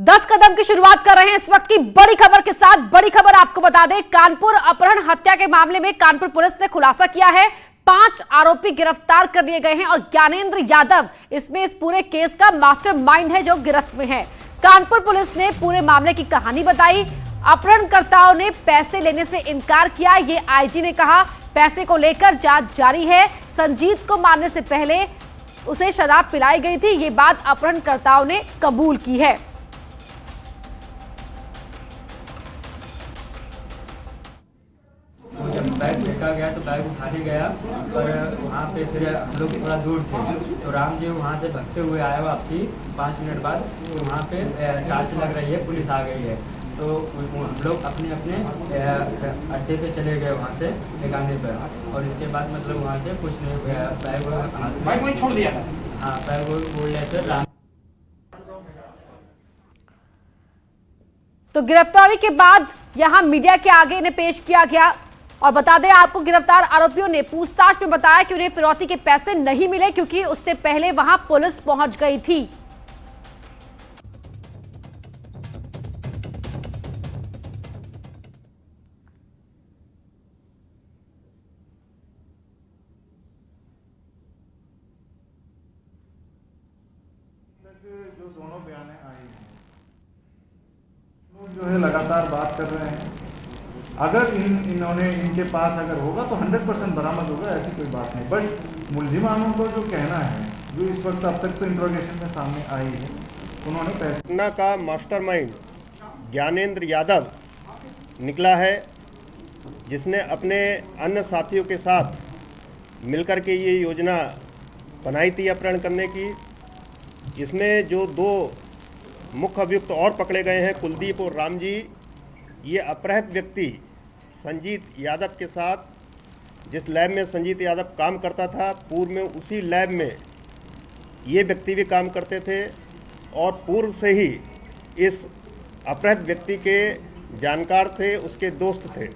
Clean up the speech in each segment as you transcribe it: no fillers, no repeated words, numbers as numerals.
10 कदम की शुरुआत कर रहे हैं इस वक्त की बड़ी खबर के साथ। बड़ी खबर आपको बता दें, कानपुर अपहरण हत्या के मामले में कानपुर पुलिस ने खुलासा किया है। 5 आरोपी गिरफ्तार कर लिए गए हैं और ज्ञानेंद्र यादव इसमें इस पूरे केस का मास्टरमाइंड है जो गिरफ्त में है। कानपुर पुलिस ने पूरे मामले की कहानी बताई। अपहरणकर्ताओं ने पैसे लेने से इनकार किया, ये आईजी ने कहा। पैसे को लेकर जांच जारी है। संजीत को मारने से पहले उसे शराब पिलाई गई थी, ये बात अपहरणकर्ताओं ने कबूल की है। जब बैग फेंका गया तो बैग उठाने गया, पर वहाँ पे फिर हम लोग थोड़ा दूर थे तो राम जी वहाँ से भगते हुए आया वापसी 5 मिनट बाद। तो वहाँ पे टार्च लग रही है, पुलिस आ गई है, तो हम लोग अपने अपने अड्डे पे चले गए वहाँ से ठिकाने पर। और इसके बाद मतलब वहाँ से कुछ नहीं, बैग वहीं छोड़ दिया था। हाँ, बैग बोलने से राम। तो गिरफ्तारी के बाद यहां मीडिया के आगे इन्हें पेश किया गया और बता दें आपको, गिरफ्तार आरोपियों ने पूछताछ में बताया कि उन्हें फिरौती के पैसे नहीं मिले क्योंकि उससे पहले वहां पुलिस पहुंच गई थी। जो दोनों बयानें आई हैं, जो है लगातार बात कर रहे हैं। अगर इन्होंने इनके पास अगर होगा तो 100% बरामद होगा, ऐसी कोई बात नहीं। बट मुलजिमानों को जो कहना है, जो इस वक्त अब तक तो इंट्रोगेशन में सामने आई है, उन्होंने घटना का मास्टरमाइंड ज्ञानेंद्र यादव निकला है, जिसने अपने अन्य साथियों के साथ मिलकर के ये योजना बनाई थी अपहरण करने की। इसमें जो 2 मुख्य अभियुक्त और पकड़े गए हैं, कुलदीप और राम जी, ये अपहृत व्यक्ति संजीत यादव के साथ जिस लैब में संजीत यादव काम करता था, पूर्व में उसी लैब में ये व्यक्ति भी काम करते थे और पूर्व से ही इस अपहृत व्यक्ति के जानकार थे, उसके दोस्त थे।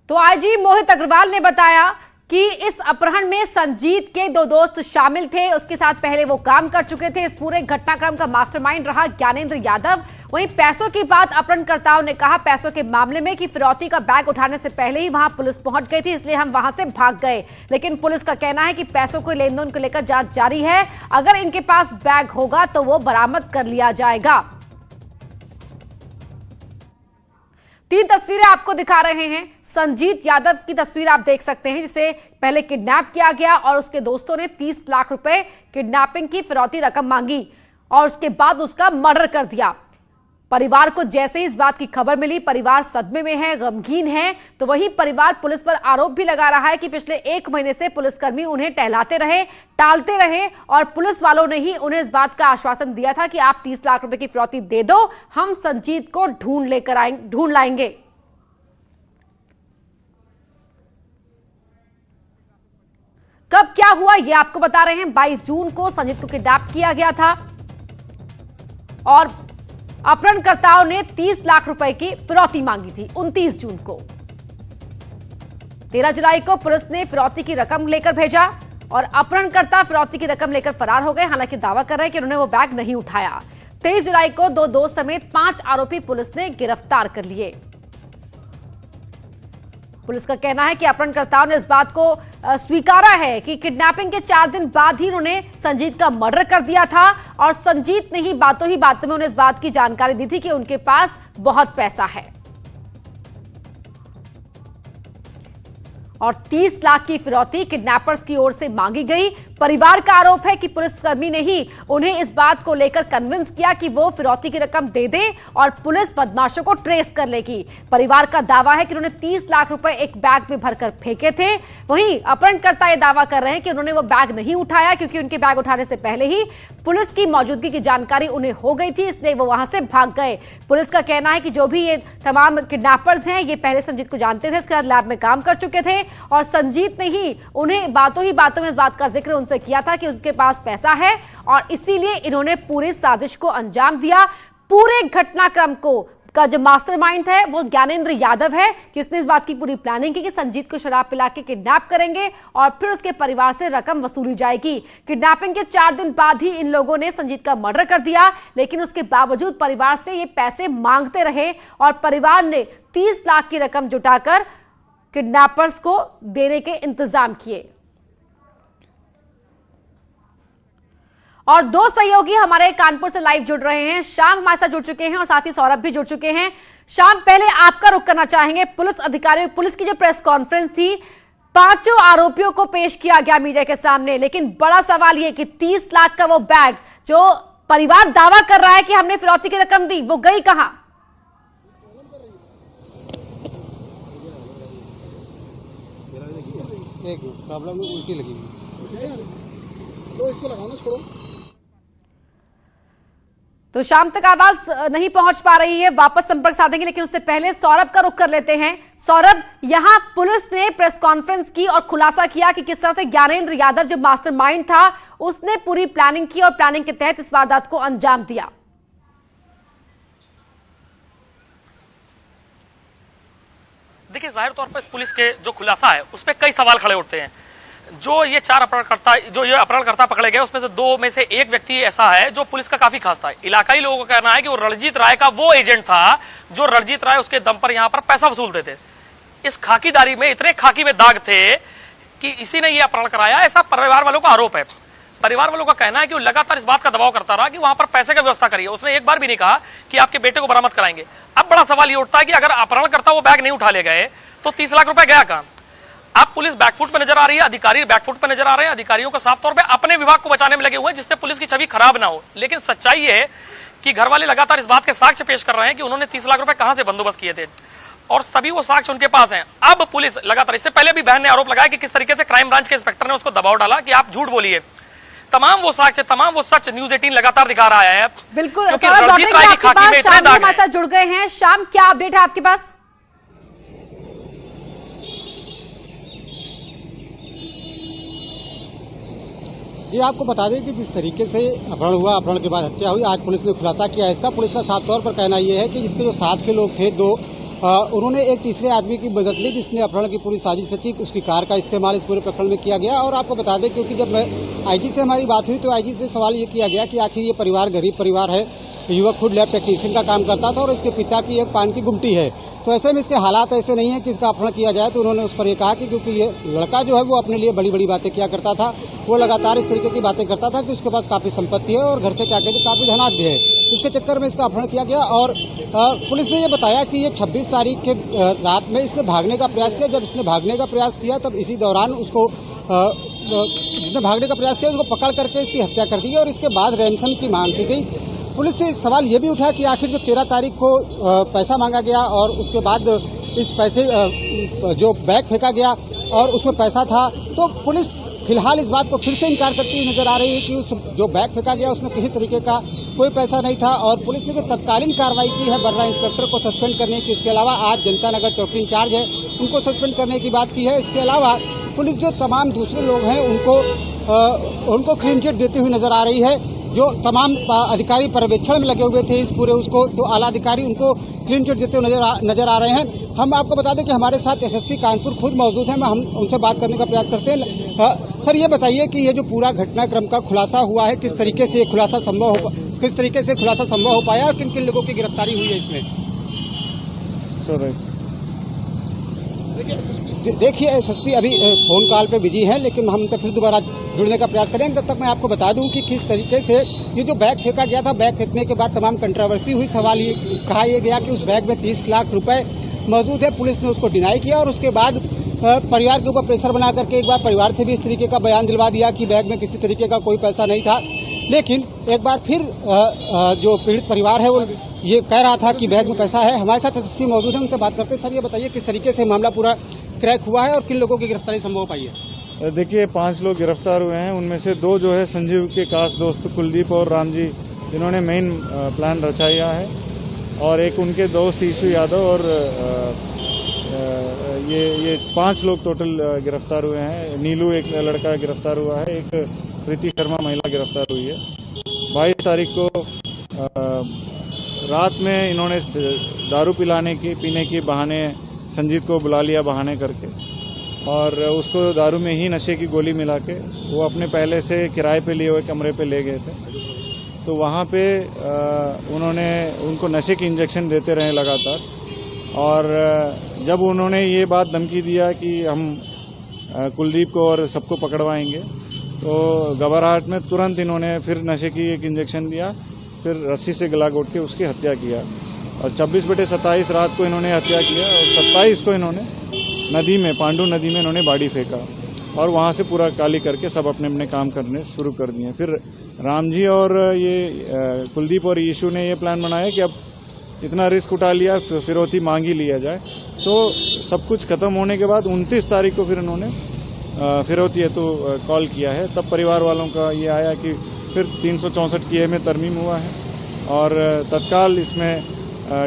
तो आईजी मोहित अग्रवाल ने बताया कि इस अपहरण में संजीत के 2 दोस्त शामिल थे, उसके साथ पहले वो काम कर चुके थे। इस पूरे घटनाक्रम का मास्टरमाइंड रहा ज्ञानेंद्र यादव। वहीं पैसों की बात अपहरणकर्ताओं ने कहा पैसों के मामले में कि फिरौती का बैग उठाने से पहले ही वहां पुलिस पहुंच गई थी, इसलिए हम वहां से भाग गए। लेकिन पुलिस का कहना है कि पैसों को लेन देन को लेकर जांच जारी है। अगर इनके पास बैग होगा तो वो बरामद कर लिया जाएगा। 3 तस्वीरें आपको दिखा रहे हैं। संजीत यादव की तस्वीर आप देख सकते हैं, जिसे पहले किडनैप किया गया और उसके दोस्तों ने 30 लाख रुपए किडनैपिंग की फिरौती रकम मांगी और उसके बाद उसका मर्डर कर दिया। परिवार को जैसे ही इस बात की खबर मिली, परिवार सदमे में है, गमगीन है। तो वही परिवार पुलिस पर आरोप भी लगा रहा है कि पिछले 1 महीने से पुलिसकर्मी उन्हें टहलाते रहे, टालते रहे और पुलिस वालों ने ही उन्हें इस बात का आश्वासन दिया था कि आप 30 लाख रुपए की फिरौती दे दो, हम संजीत को ढूंढ लाएंगे। कब क्या हुआ ये आपको बता रहे हैं। 22 जून को संजीत को किडनैप किया गया था और अपहरणकर्ताओं ने 30 लाख रुपए की फिरौती मांगी थी 29 जून को। 13 जुलाई को पुलिस ने फिरौती की रकम लेकर भेजा और अपहरणकर्ता फिरौती की रकम लेकर फरार हो गए। हालांकि दावा कर रहे हैं कि उन्होंने वो बैग नहीं उठाया। 23 जुलाई को 2 दोस्त समेत 5 आरोपी पुलिस ने गिरफ्तार कर लिए। पुलिस का कहना है कि अपहरणकर्ताओं ने इस बात को स्वीकारा है कि किडनैपिंग के 4 दिन बाद ही उन्होंने संजीत का मर्डर कर दिया था और संजीत ने ही बातों में उन्हें इस बात की जानकारी दी थी कि उनके पास बहुत पैसा है। और 30 लाख की फिरौती किडनैपर्स की ओर से मांगी गई। परिवार का आरोप है कि पुलिसकर्मी ने ही उन्हें इस बात को लेकर कन्विंस किया कि वो फिरौती की रकम दे दे और पुलिस बदमाशों को ट्रेस कर लेगी। परिवार का दावा है कि उन्होंने 30 लाख रुपए एक बैग में भरकर फेंके थे। वहीं अपहरणकर्ता यह दावा कर रहे हैं कि उन्होंने वो बैग नहीं उठाया क्योंकि उनके बैग उठाने से पहले ही पुलिस की मौजूदगी की जानकारी उन्हें हो गई थी, इसलिए वो वहां से भाग गए। पुलिस का कहना है कि जो भी ये तमाम किडनैपर्स हैं, ये पहले संजीत को जानते थे, उसके बाद लैब में काम कर चुके थे और संजीत ने ही उन्हें बातों में इस बात का जिक्र उनसे किया था कि उसके पास पैसा है और इसीलिए इन्होंने पूरी साजिश को अंजाम दिया। पूरे घटनाक्रम को का जो मास्टरमाइंड है वो ज्ञानेंद्र यादव है, जिसने इस बात की पूरी प्लानिंग की कि संजीत को शराब पिला के किडनैप करेंगे और फिर उसके परिवार से रकम वसूली जाएगी। किडनैपिंग के 4 दिन बाद ही इन लोगों ने संजीत का मर्डर कर दिया, लेकिन उसके बावजूद परिवार से ये पैसे मांगते रहे और परिवार ने 30 लाख की रकम जुटाकर किडनैपर्स को देने के इंतजाम किए। और 2 सहयोगी हमारे कानपुर से लाइव जुड़ रहे हैं। शाम हमारे साथ जुड़ चुके हैं और साथ ही सौरभ भी जुड़ चुके हैं। शाम, पहले आपका रुख करना चाहेंगे। पुलिस की जो प्रेस कॉन्फ्रेंस थी, 5 आरोपियों को पेश किया गया मीडिया के सामने, लेकिन बड़ा सवाल यह कि 30 लाख का वो बैग जो परिवार दावा कर रहा है कि हमने फिरौती की रकम दी, वो गई कहां? प्रॉब्लम उल्टी लगी तो इसको लगाना छोड़ो। तो शाम तक आवाज नहीं पहुंच पा रही है, वापस संपर्क साधेंगे, लेकिन उससे पहले सौरभ का रुख कर लेते हैं। सौरभ, यहां पुलिस ने प्रेस कॉन्फ्रेंस की और खुलासा किया कि किस तरह से ज्ञानेंद्र यादव जो मास्टरमाइंड था, उसने पूरी प्लानिंग की और प्लानिंग के तहत इस वारदात को अंजाम दिया। देखिए, जाहिर तौर पर इस पुलिस के जो खुलासा है उस पर कई सवाल खड़े उठते हैं। जो ये 4 अपहरणकर्ता पकड़े गए, उसमें से 2 में से एक व्यक्ति ऐसा है जो पुलिस का काफी खास था। इलाकाई लोगों का कहना है कि वो रणजीत राय का वो एजेंट था जो रणजीत राय उसके दम पर यहां पर पैसा वसूलते थे। इस खाकीदारी में इतने खाकी में दाग थे कि इसी ने ये अपहरण कराया, ऐसा परिवार वालों का आरोप है। परिवार वालों का कहना है कि वो लगातार इस बात का दबाव करता रहा कि वहां पर पैसे की व्यवस्था करिए। उसने एक बार भी नहीं कहा कि आपके बेटे को बरामद कराएंगे। अब बड़ा सवाल ये उठता है कि अगर अपहरणकर्ता वो बैग नहीं उठा ले गए तो 30 लाख रुपए गया कहां? अब पुलिस बैकफुट पे नजर आ रही है, अधिकारी बैकफुट पे नजर आ रहे हैं। अधिकारियों को साफ तौर पे अपने विभाग को बचाने में लगे हुए हैं, जिससे पुलिस की छवि खराब ना हो। लेकिन सच्चाई है कि घर वाले लगातार इस बात के साक्ष्य पेश कर रहे हैं कि उन्होंने 30 लाख रुपए कहां से बंदोबस्त किए थे, और सभी वो साक्ष्य उनके पास हैं। अब पुलिस लगातार, इससे पहले भी बहन ने आरोप लगाया कि किस तरीके से क्राइम ब्रांच के इंस्पेक्टर ने उसको दबाव डाला कि आप झूठ बोलिए। तमाम वो साक्ष्य, तमाम वो सच न्यूज़ 18 लगातार दिखा रहा है। बिल्कुल, रणजीत राय की खाकी में इतने दाग हमारे साथ जुड़ गए हैं। शाम, क्या अपडेट है आपके पास? ये आपको बता दें कि जिस तरीके से अपहरण हुआ, अपहरण के बाद हत्या हुई, आज पुलिस ने खुलासा किया है इसका। पुलिस का साफ तौर पर कहना यह है कि इसके जो साथ के लोग थे 2, उन्होंने एक तीसरे आदमी की मदद ली जिसने अपहरण की पूरी साजिश रची। उसकी कार का इस्तेमाल इस पूरे प्रकरण में किया गया। और आपको बता दें, क्योंकि जब आईजी से हमारी बात हुई तो आईजी से सवाल ये किया गया कि आखिर ये परिवार गरीब परिवार है। युवक खुद लैब टेक्नीशियन का काम करता था और इसके पिता की एक पान की गुमटी है, तो ऐसे में इसके हालात ऐसे नहीं है कि इसका अपहरण किया जाए। तो उन्होंने उस पर यह कहा कि क्योंकि ये लड़का जो है वो अपने लिए बड़ी बड़ी बातें किया करता था, वो लगातार इस तरीके की बातें करता था कि उसके पास काफी संपत्ति है और घर से क्या कहते काफी धनाढ्य है। इसके चक्कर में इसका अपहरण किया गया। और पुलिस ने ये बताया कि ये 26 तारीख के रात में इसने भागने का प्रयास किया। जब इसने भागने का प्रयास किया तब इसी दौरान उसको जिसने भागने का प्रयास किया उसको पकड़ करके इसकी हत्या कर दी और इसके बाद रैंसम की मांग की गई। पुलिस से सवाल ये भी उठा कि आखिर जो 13 तारीख को पैसा मांगा गया और उसके बाद इस पैसे जो बैग फेंका गया और उसमें पैसा था, तो पुलिस फिलहाल इस बात को फिर से इनकार करती हुई नजर आ रही है कि उस जो बैग फेंका गया उसमें किसी तरीके का कोई पैसा नहीं था। और पुलिस ने जो तत्कालीन कार्रवाई की है बर्रा इंस्पेक्टर को सस्पेंड करने की, इसके अलावा आज जनता नगर चौकी इंचार्ज है उनको सस्पेंड करने की बात की है। इसके अलावा पुलिस जो तमाम दूसरे लोग हैं उनको क्लीन चिट देती हुई नजर आ रही है। जो तमाम अधिकारी पर्यवेक्षण में लगे हुए थे इस पूरे उसको, तो आला अधिकारी उनको क्लीन चिट देते हुए नजर आ रहे हैं। हम आपको बता दें कि हमारे साथ एसएसपी कानपुर खुद मौजूद हैं, हम उनसे बात करने का प्रयास करते हैं। सर, ये बताइए कि ये जो पूरा घटनाक्रम का खुलासा हुआ है, किस तरीके से खुलासा संभव हो पाया और किन किन लोगों की गिरफ्तारी हुई है इसमें? देखिए, एसएसपी अभी फोन कॉल पे बिजी है, लेकिन हम उनसे फिर दोबारा जुड़ने का प्रयास करेंगे। तब तक मैं आपको बता दूं कि किस तरीके से ये जो बैग फेंका गया था, बैग फेंकने के बाद तमाम कंट्रोवर्सी हुई। सवाल ये कहा यह गया कि उस बैग में 30 लाख रुपए मौजूद है। पुलिस ने उसको डिनाई किया और उसके बाद परिवार के ऊपर प्रेशर बना करके एक बार परिवार से भी इस तरीके का बयान दिलवा दिया कि बैग में किसी तरीके का कोई पैसा नहीं था। लेकिन एक बार फिर जो पीड़ित परिवार है वो ये कह रहा था कि बैग में पैसा है। हमारे साथ एसएसपी मौजूद है, उनसे बात करते हैं। सर, ये बताइए किस तरीके से मामला पूरा क्रैक हुआ है और किन लोगों की गिरफ्तारी संभव हो पाई है? देखिए, 5 लोग गिरफ्तार हुए हैं। उनमें से 2 जो है संजीव के खास दोस्त कुलदीप और राम जी, जिन्होंने मेन प्लान रचाया है, और एक उनके दोस्त ईशु यादव, और ये 5 लोग टोटल गिरफ्तार हुए हैं। नीलू एक लड़का गिरफ्तार हुआ है, एक प्रीति शर्मा महिला गिरफ्तार हुई है। 22 तारीख को रात में इन्होंने दारू पीने के बहाने संजीत को बुला लिया बहाने करके, और उसको दारू में ही नशे की गोली मिला के वो अपने पहले से किराए पे लिए हुए कमरे पे ले गए थे। तो वहाँ पे उन्होंने उनको नशे की इंजेक्शन देते रहे लगातार, और जब उन्होंने ये बात धमकी दिया कि हम कुलदीप को और सबको पकड़वाएंगे, तो घबराहट में तुरंत इन्होंने फिर नशे की एक इंजेक्शन दिया, फिर रस्सी से गला घोट के उसकी हत्या किया। और 26/27 रात को इन्होंने हत्या किया, और 27 को इन्होंने नदी में, पांडू नदी में इन्होंने बाड़ी फेंका, और वहाँ से पूरा काली करके सब अपने अपने काम करने शुरू कर दिए। फिर राम जी और ये कुलदीप और यीशु ने ये प्लान बनाया कि अब इतना रिस्क उठा लिया, फिरौती मांग ही लिया जाए। तो सब कुछ खत्म होने के बाद 29 तारीख को फिर इन्होंने फिरौती हेतु कॉल किया है। तब परिवार वालों का ये आया कि फिर 364 की में तरमीम हुआ है, और तत्काल इसमें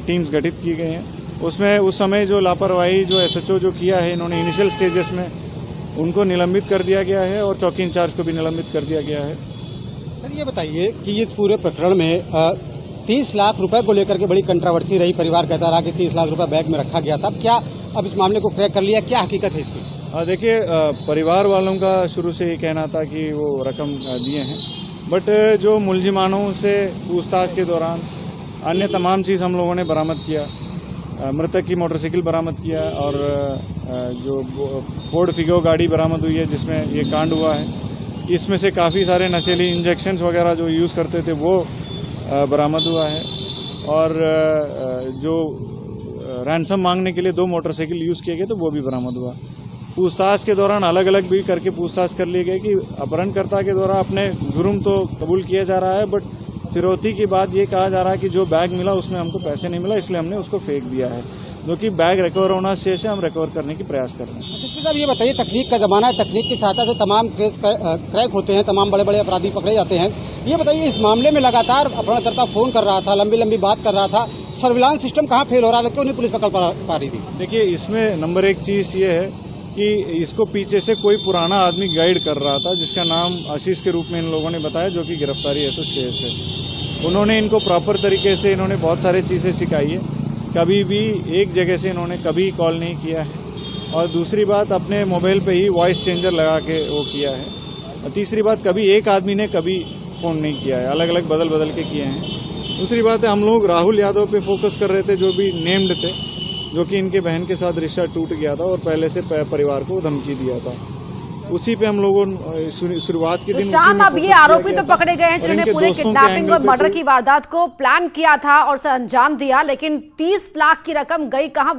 टीम्स गठित की गई हैं। उसमें उस समय जो लापरवाही जो SHO जो किया है इन्होंने इनिशियल स्टेजेस में, उनको निलंबित कर दिया गया है, और चौकी इंचार्ज को भी निलंबित कर दिया गया है। सर ये बताइए कि इस पूरे प्रकरण में 30 लाख रुपए को लेकर के बड़ी कंट्रोवर्सी रही। परिवार कहता रहा कि 30 लाख रुपए बैग में रखा गया था। क्या अब इस मामले को क्रैक कर लिया, क्या हकीकत है इसकी? देखिए, परिवार वालों का शुरू से ये कहना था कि वो रकम दिए हैं, बट जो मुलजिमानों से पूछताछ के दौरान अन्य तमाम चीज़ हम लोगों ने बरामद किया। मृतक की मोटरसाइकिल बरामद किया, और जो फोर्ड फिगो गाड़ी बरामद हुई है जिसमें ये कांड हुआ है, इसमें से काफ़ी सारे नशीली इंजेक्शन्स वगैरह जो यूज़ करते थे वो बरामद हुआ है। और जो रैंसम मांगने के लिए 2 मोटरसाइकिल यूज़ किए गए तो वो भी बरामद हुआ। पूछताछ के दौरान अलग अलग भी करके पूछताछ कर ली गई कि अपहरणकर्ता के द्वारा अपने जुर्म तो कबूल किया जा रहा है, बट फिरौती के बाद ये कहा जा रहा है कि जो बैग मिला उसमें हमको पैसे नहीं मिला, इसलिए हमने उसको फेंक दिया है। जो कि बैग रिकवर होना शेष है, हम रिकवर करने की प्रयास कर रहे हैं। एसएसपी साहब ये बताइए, तकनीक का जमाना है, तकनीक की सहायता से तमाम केस क्रैक होते हैं, तमाम बड़े बड़े अपराधी पकड़े जाते हैं। ये बताइए, इस मामले में लगातार अपहरणकर्ता फोन कर रहा था, लंबी लंबी बात कर रहा था, सर्विलांस सिस्टम कहाँ फेल हो रहा था, क्यों नहीं पुलिस पकड़ पा रही थी? देखिए, इसमें नंबर 1 चीज़ ये है कि इसको पीछे से कोई पुराना आदमी गाइड कर रहा था, जिसका नाम आशीष के रूप में इन लोगों ने बताया, जो कि गिरफ्तारी है तो शेष है। उन्होंने इनको प्रॉपर तरीके से इन्होंने बहुत सारी चीज़ें सिखाई है। कभी भी एक जगह से इन्होंने कभी कॉल नहीं किया है, और दूसरी बात अपने मोबाइल पे ही वॉइस चेंजर लगा के वो किया है, और तीसरी बात कभी एक आदमी ने कभी फ़ोन नहीं किया है, अलग अलग बदल बदल के किए हैं। दूसरी बात है, हम लोग राहुल यादव पे फोकस कर रहे थे, जो भी नेम्ड थे, जो कि इनके बहन के साथ रिश्ता टूट गया था और पहले से परिवार को धमकी दिया था। उसी पे हम लोगों शुरुआत के दिन शाम अब ये आरोपी तो पकड़े गए हैं जिन्होंने पूरे किडनैपिंग और मर्डर की वारदात को प्लान किया था और उसे अंजाम दिया, लेकिन 30 लाख की रकम गई कहां?